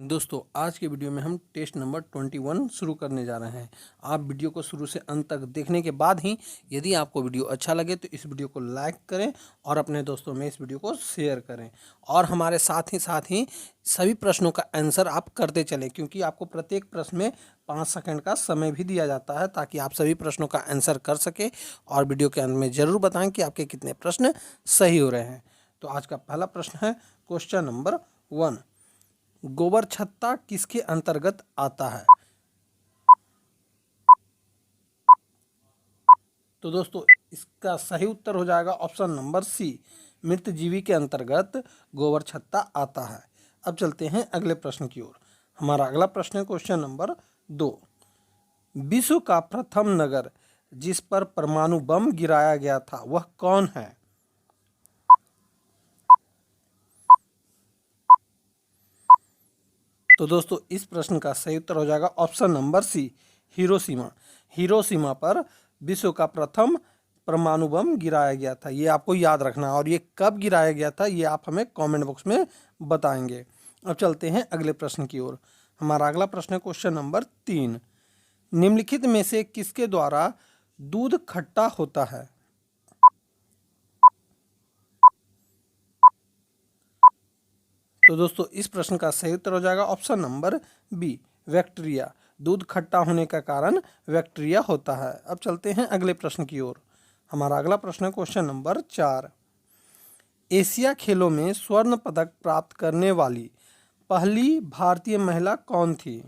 दोस्तों आज के वीडियो में हम टेस्ट नंबर 21 शुरू करने जा रहे हैं। आप वीडियो को शुरू से अंत तक देखने के बाद ही यदि आपको वीडियो अच्छा लगे तो इस वीडियो को लाइक करें और अपने दोस्तों में इस वीडियो को शेयर करें और हमारे साथ ही सभी प्रश्नों का आंसर आप करते चलें, क्योंकि आपको प्रत्येक प्रश्न में 5 सेकंड का समय भी दिया जाता है ताकि आप सभी प्रश्नों का आंसर कर सकें और वीडियो के अंत में ज़रूर बताएं कि आपके कितने प्रश्न सही हो रहे हैं। तो आज का पहला प्रश्न है क्वेश्चन नंबर 1, गोबर छत्ता किसके अंतर्गत आता है? तो दोस्तों इसका सही उत्तर हो जाएगा ऑप्शन नंबर सी, मृत जीवी के अंतर्गत गोबर छत्ता आता है। अब चलते हैं अगले प्रश्न की ओर। हमारा अगला प्रश्न है क्वेश्चन नंबर 2, विश्व का प्रथम नगर जिस पर परमाणु बम गिराया गया था वह कौन है? तो दोस्तों इस प्रश्न का सही उत्तर हो जाएगा option number C, Hiroshima. Hiroshima पर विश्व का प्रथम परमाणु बम गिराया गया था, ये आपको याद रखना है। और ये कब गिराया गया था ये आप हमें कमेंट बॉक्स में बताएंगे। अब चलते हैं अगले प्रश्न की ओर। हमारा अगला प्रश्न है क्वेश्चन नंबर 3, निम्नलिखित में से किसके द्वारा दूध खट्टा होता है? तो दोस्तों इस प्रश्न का सही उत्तर हो जाएगा ऑप्शन नंबर बी, बैक्टीरिया। दूध खट्टा होने का कारण बैक्टीरिया होता है। अब चलते हैं अगले प्रश्न की ओर। हमारा अगला प्रश्न है क्वेश्चन नंबर 4, एशिया खेलों में स्वर्ण पदक प्राप्त करने वाली पहली भारतीय महिला कौन थी?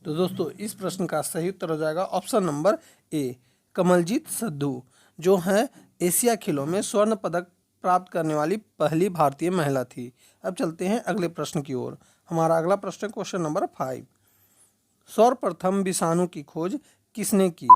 तो दोस्तों इस प्रश्न का सही उत्तर हो जाएगा option number A, Kamaljit Sandhu, जो है एशिया खेलों में स्वर्ण पदक प्राप्त करने वाली पहली भारतीय महिला थी। अब चलते हैं अगले प्रश्न की ओर। हमारा अगला प्रश्न क्वेश्चन नंबर 5, सर्वप्रथम विषाणु की खोज किसने की?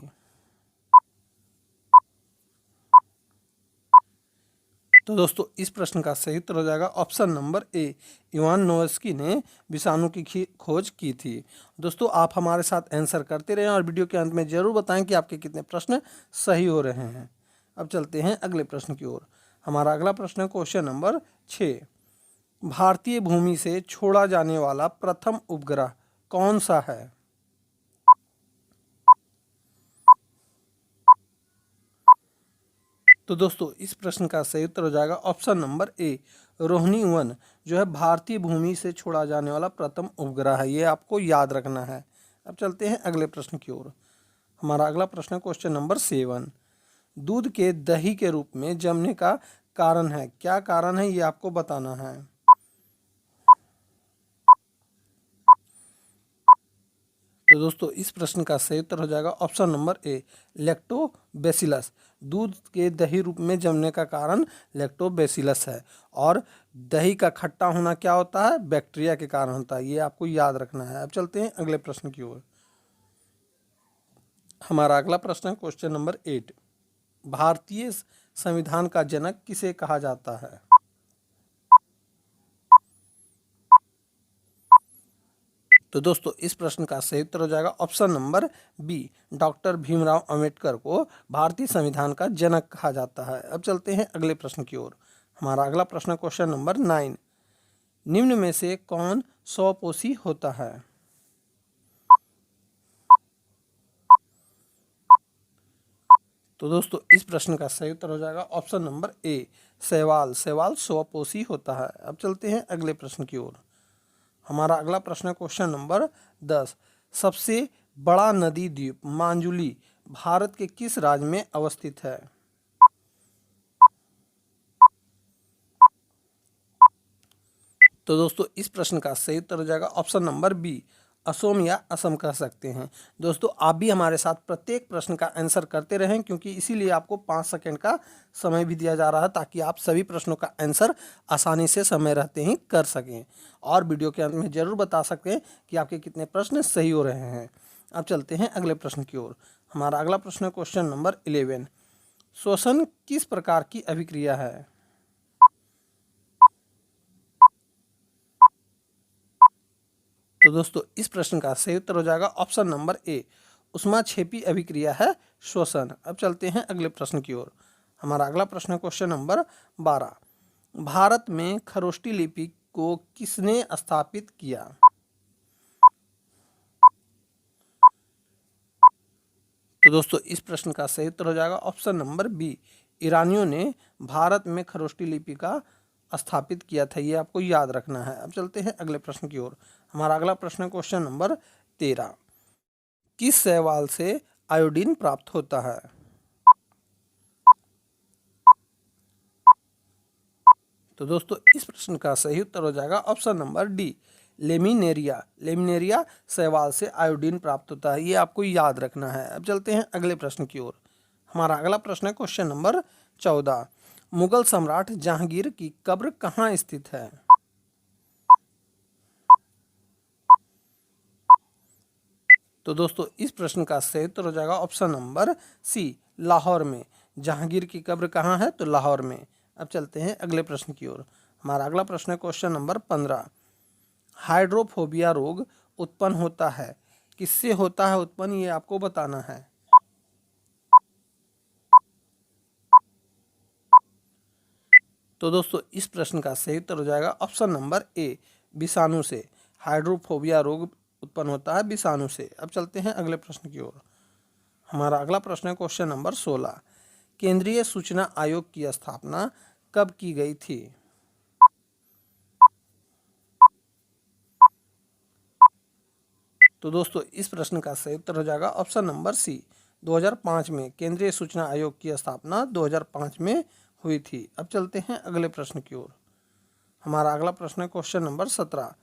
तो दोस्तों इस प्रश्न का सही उत्तर हो जाएगा ऑप्शन नंबर ए, इवान नोवस्की ने विषाणु की खोज की थी। दोस्तों आप हमारे साथ आंसर करते रहें और वीडियो के अंत में जरूर बताएं कि आपके कितने प्रश्न सही हो रहे हैं। अब चलते हैं अगले प्रश्न की ओर। हमारा अगला प्रश्न है क्वेश्चन नंबर 6, भारतीय भूमि से छोड़ा जाने वाला प्रथम उपग्रह कौन सा है? तो दोस्तों इस प्रश्न का सही उत्तर हो जाएगा ऑप्शन नंबर ए, रोहिणी 1, जो है भारतीय भूमि से छोड़ा जाने वाला प्रथम उपग्रह है, ये आपको याद रखना है। अब चलते हैं अगले प्रश्न की ओर। हमारा अगला प्रश्न है क्वेश्चन नंबर 7, दूध के दही के रूप में जमने का कारण है, क्या कारण है ये आपको बताना है। तो दोस्तों इस प्रश्न का सही उत्तर हो जाएगा ऑप्शन नंबर ए, लैक्टोबैसिलस। दूध के दही रूप में जमने का कारण लैक्टोबैसिलस है। और दही का खट्टा होना क्या होता है? बैक्टीरिया के कारण होता है, ये आपको याद रखना है। अब चलते हैं अगले प्रश्न की ओर। हमारा अगला प्रश्न है क्वेश्चन नंबर 8, भारतीय संविधान का जनक किसे कहा जाता है? तो दोस्तों इस प्रश्न का सही उत्तर हो जाएगा option number B, doctor Bhimrao Ambedkar को भारतीय संविधान का जनक कहा जाता है। अब चलते हैं अगले प्रश्न की ओर। हमारा अगला प्रश्न क्वेश्चन नंबर 9, निम्न में से कौन स्वपोषी होता है? तो दोस्तों इस प्रश्न का सही उत्तर हो जाएगा ऑप्शन नंबर ए, शैवाल। शैवाल स्वपोषी होता है। अब चलते हैं अगले प्रश्न की ओर। हमारा अगला प्रश्न है क्वेश्चन नंबर 10, सबसे बड़ा नदी द्वीप मांजुली भारत के किस राज्य में अवस्थित है? तो दोस्तों इस प्रश्न का सही उत्तर हो जाएगा ऑप्शन नंबर बी, असम या असम कह सकते हैं। दोस्तों आप भी हमारे साथ प्रत्येक प्रश्न का आंसर करते रहें, क्योंकि इसीलिए आपको 5 सेकंड का समय भी दिया जा रहा है ताकि आप सभी प्रश्नों का आंसर आसानी से समय रहते ही कर सकें और वीडियो के अंत में ज़रूर बता सकें कि आपके कितने प्रश्न सही हो रहे हैं। अब चलते हैं अगले प्रश्न की ओर। हमारा अगला प्रश्न है क्वेश्चन नंबर 11, श्वसन किस प्रकार की अभिक्रिया है? तो दोस्तों इस प्रश्न का सही उत्तर हो जाएगा ऑप्शन नंबर ए, उष्माक्षेपी अभिक्रिया है श्वसन। अब चलते हैं अगले प्रश्न की ओर। हमारा अगला प्रश्न है क्वेश्चन नंबर 12। भारत में खरोष्टी लिपि को किसने स्थापित किया? तो दोस्तों इस प्रश्न का सही उत्तर हो जाएगा ऑप्शन नंबर बी, ईरानियों ने भारत में खरोष्टी लिपि का स्थापित किया था। ये आपको याद रखना है। अब चलते हैं अगले प्रश्न की ओर। हमारा अगला प्रश्न है क्वेश्चन नंबर 13। किस शैवाल से आयोडीन प्राप्त होता है? तो दोस्तों इस प्रश्न का सही उत्तर हो जाएगा option number D, laminaria. Laminaria शैवाल से आयोडीन प्राप्त होता है। ये आपको याद रखना है। अब चलते हैं अगले प्रश्न की ओर। हमारा अगला प्रश्न है क्वेश्चन नंबर 14। मुगल सम्राट जहांगीर की कब्र कहाँ स्थित है? तो दोस्तों इस प्रश्न का सही उत्तर हो जाएगा ऑप्शन नंबर सी, लाहौर में। जहांगीर की कब्र कहाँ है? तो लाहौर में। अब चलते हैं अगले प्रश्न की ओर। हमारा अगला प्रश्न है क्वेश्चन नंबर 15। हाइड्रोफोबिया रोग उत्पन्न होता है, किससे होता है उत्पन्न, ये आपको बताना है। तो दोस्तों इस प्रश्न का सही उत्तर हो जाएगा ऑप्शन नंबर ए, विषाणु से। हाइड्रोफोबिया रोग उत्पन्न होता है विषाणु से। अब चलते हैं अगले प्रश्न की ओर। हमारा अगला प्रश्न है क्वेश्चन नंबर 16। केंद्रीय सूचना आयोग की स्थापना कब की गई थी? तो दोस्तों इस प्रश्न का सही उत्तर हो जाएगा ऑप्शन नंबर सी, 2005 में। केंद्रीय सूचना आयोग की स्थापना 2005 में हुई थी। अब चलते हैं अगले प्रश्न की ओर। हमारा अगला प्रश्न है क्वेश्चन नंबर 17।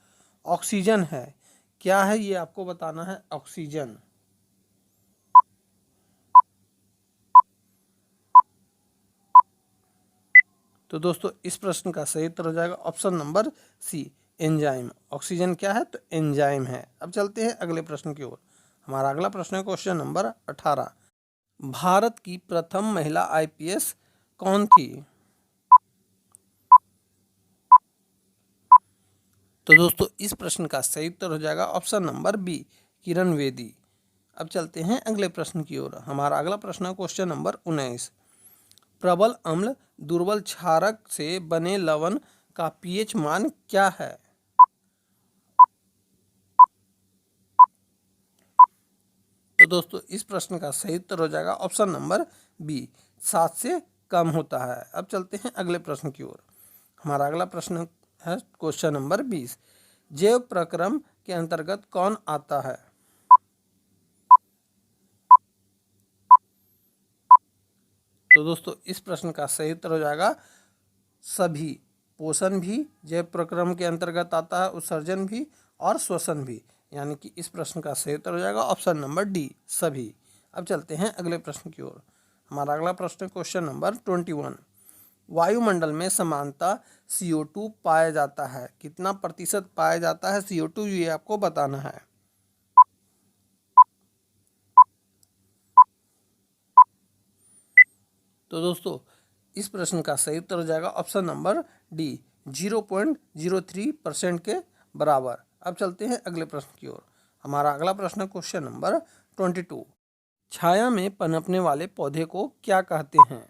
ऑक्सीजन है, क्या है ये आपको बताना है। ऑक्सीजन। तो दोस्तों इस प्रश्न का सही उत्तर हो जाएगा option number C, enzyme. Oxygen क्या है? तो एंजाइम है। अब चलते हैं अगले प्रश्न की ओर। हमारा अगला प्रश्न है क्वेश्चन नंबर 18। भारत की प्रथम महिला आईपीएस कौन थी? तो दोस्तों इस प्रश्न का सही उत्तर हो जाएगा option number B, Kiran Bedi. अब चलते हैं अगले प्रश्न की ओर। हमारा अगला प्रश्न है क्वेश्चन नंबर 19। प्रबल अम्ल दुर्बल क्षारक से बने लवण का पीएच मान क्या है? तो दोस्तों इस प्रश्न का सही उत्तर हो जाएगा ऑप्शन नंबर बी, 7 से कम होता है। अब चलते हैं अगले प्रश्न की ओर। हमारा अगला प्रश्न है क्वेश्चन नंबर 20। जैव प्रक्रम के अंतर्गत कौन आता है? तो दोस्तों इस प्रश्न का सही उत्तर हो जाएगा सभी। पोषण भी जैव प्रक्रम के अंतर्गत आता है, उत्सर्जन भी और श्वसन भी। यानी कि इस प्रश्न का सही उत्तर हो जाएगा ऑप्शन नंबर डी, सभी। अब चलते हैं अगले प्रश्न की ओर। हमारा अगला प्रश्न क्वेश्चन नंबर 21। वायुमंडल में समानता CO2 पाया जाता है, कितना प्रतिशत पाया जाता है CO2, ये आपको बताना है। तो दोस्तों इस प्रश्न का सही उत्तर हो जाएगा ऑप्शन नंबर डी, 0.03% के बराबर। अब चलते हैं अगले प्रश्न की ओर। हमारा अगला प्रश्न क्वेश्चन नंबर 22। छाया में पनपने वाले पौधे को क्या कहते हैं?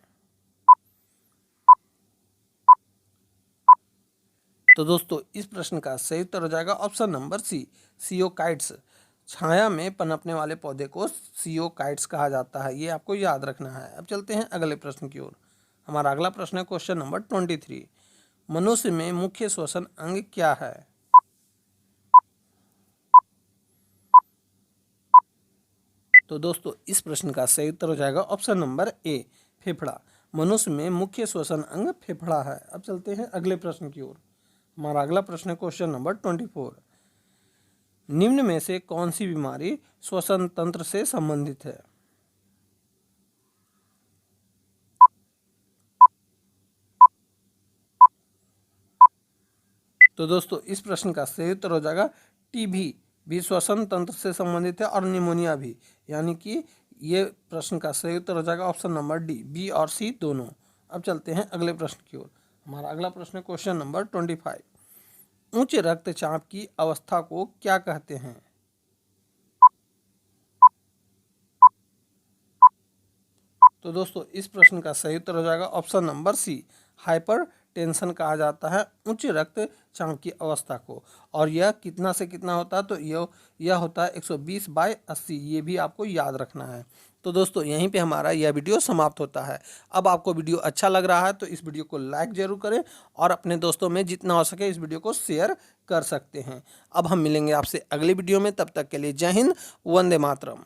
तो दोस्तों इस प्रश्न का सही उत्तर हो जाएगा ऑप्शन नंबर सी, सियोकाइट्स। छाया में पनपने वाले पौधे को सियोकाइट्स कहा जाता है। ये आपको याद रखना है। अब चलते हैं अगले प्रश्न की ओर। हमारा अगला प्रश्न है क्वेश्चन नंबर 23। मनुष्य में मुख्य श्वसन अंग क्या है? तो दोस्तों इस प्रश्न का सही उत्तर हो जाएगा ऑप्शन नंबर ए, फेफड़ा। मनुष्य में मुख्य श्वसन अंग फेफड़ा है। अब चलते हैं अगले प्रश्न की ओर। हमारा अगला प्रश्न है क्वेश्चन नंबर 24। निम्न में से कौन सी बीमारी श्वसन तंत्र से संबंधित है? तो दोस्तों इस प्रश्न का सही उत्तर हो जाएगा टीबी भी श्वसन तंत्र से संबंधित है और निमोनिया भी। यानी कि ये प्रश्न का सही उत्तर हो जाएगा ऑप्शन नंबर डी, बी और सी दोनों। अब चलते हैं अगले प्रश्न की ओर। हमारा अगला प्रश्न है क्वेश्चन नंबर 25। उच्च रक्तचाप की अवस्था को क्या कहते हैं? तो दोस्तों इस प्रश्न का सही उत्तर हो जाएगा option number C, hypertension कहा जाता है उच्च रक्तचाप की अवस्था को। और यह कितना से कितना होता है, तो यह होता है 120/80, ये भी आपको याद रखना है। तो दोस्तों यहीं पे हमारा यह वीडियो समाप्त होता है। अब आपको वीडियो अच्छा लग रहा है तो इस वीडियो को लाइक जरूर करें और अपने दोस्तों में जितना हो सके इस वीडियो को शेयर कर सकते हैं। अब हम मिलेंगे आपसे अगली वीडियो में, तब तक के लिए जय हिंद, वंदे मातरम।